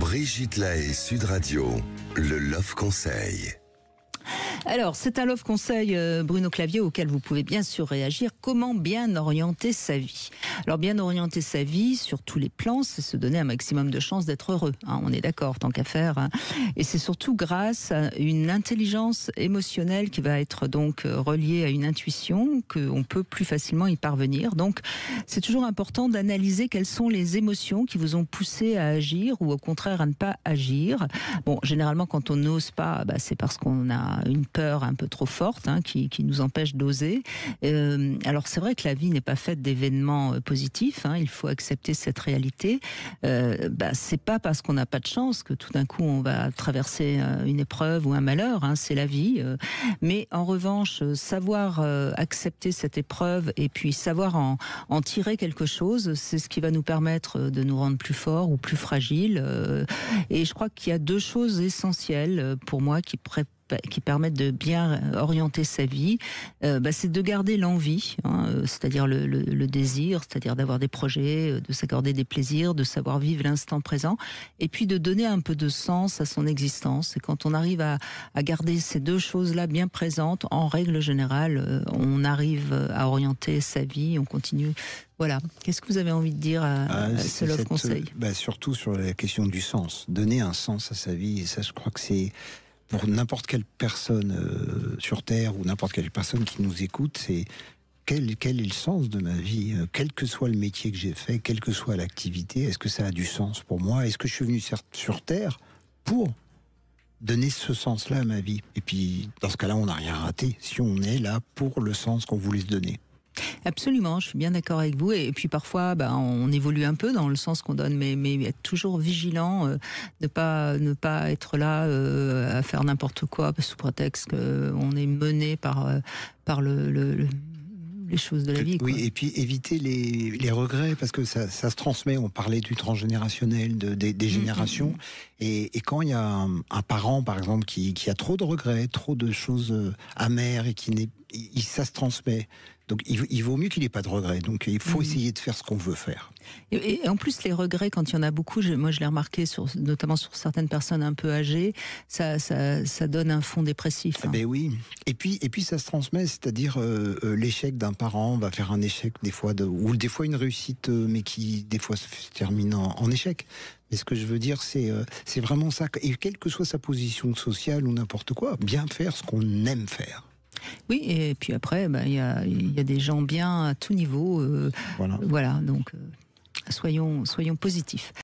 Brigitte Lahaie, Sud Radio, le Love Conseil. Alors, c'est un Love Conseil, Bruno Clavier, auquel vous pouvez bien sûr réagir. Comment bien orienter sa vie? Alors, bien orienter sa vie sur tous les plans, c'est se donner un maximum de chances d'être heureux. Hein, on est d'accord, tant qu'à faire. Hein. Et c'est surtout grâce à une intelligence émotionnelle qui va être donc reliée à une intuition, qu'on peut plus facilement y parvenir. Donc, c'est toujours important d'analyser quelles sont les émotions qui vous ont poussé à agir ou au contraire à ne pas agir. Bon, généralement, quand on n'ose pas, c'est parce qu'on a une peur un peu trop forte qui nous empêche d'oser. Alors c'est vrai que la vie n'est pas faite d'événements positifs, il faut accepter cette réalité. C'est pas parce qu'on n'a pas de chance que tout d'un coup on va traverser une épreuve ou un malheur, c'est la vie. Mais en revanche, savoir accepter cette épreuve et puis savoir en tirer quelque chose, c'est ce qui va nous permettre de nous rendre plus forts ou plus fragiles. Et je crois qu'il y a deux choses essentielles pour moi qui permettent de bien orienter sa vie, c'est de garder l'envie, c'est-à-dire le désir, c'est-à-dire d'avoir des projets, de s'accorder des plaisirs, de savoir vivre l'instant présent, et puis de donner un peu de sens à son existence. Et quand on arrive à garder ces deux choses-là bien présentes, en règle générale, on arrive à orienter sa vie, on continue. Voilà. Qu'est-ce que vous avez envie de dire à ce Love Conseil? Surtout sur la question du sens. Donner un sens à sa vie, et ça, je crois que c'est pour n'importe quelle personne sur Terre ou n'importe quelle personne qui nous écoute, c'est quel est le sens de ma vie, quel que soit le métier que j'ai fait, quelle que soit l'activité, est-ce que ça a du sens pour moi? Est-ce que je suis venu sur Terre pour donner ce sens-là à ma vie? Et puis, dans ce cas-là, on n'a rien raté, si on est là pour le sens qu'on voulait se donner. Absolument, je suis bien d'accord avec vous. Et puis parfois, on évolue un peu dans le sens qu'on donne, mais être toujours vigilant, ne pas être là à faire n'importe quoi sous prétexte qu'on est mené par les choses de la vie. Oui, et puis éviter les regrets, parce que ça se transmet. On parlait du transgénérationnel, des générations. Et quand il y a un parent, par exemple, qui a trop de regrets, trop de choses amères, et ça se transmet. Donc il vaut mieux qu'il n'ait pas de regrets. Donc il faut essayer de faire ce qu'on veut faire. Et en plus, les regrets, quand il y en a beaucoup, moi je l'ai remarqué, notamment sur certaines personnes un peu âgées, ça donne un fond dépressif. Ben oui. Et puis ça se transmet, c'est-à-dire l'échec d'un parent va faire un échec des fois, ou des fois une réussite, mais qui des fois se termine en échec. Mais ce que je veux dire, c'est vraiment ça. Et quelle que soit sa position sociale ou n'importe quoi, bien faire ce qu'on aime faire. Oui, et puis après, il y a des gens bien à tout niveau. Voilà, donc soyons positifs.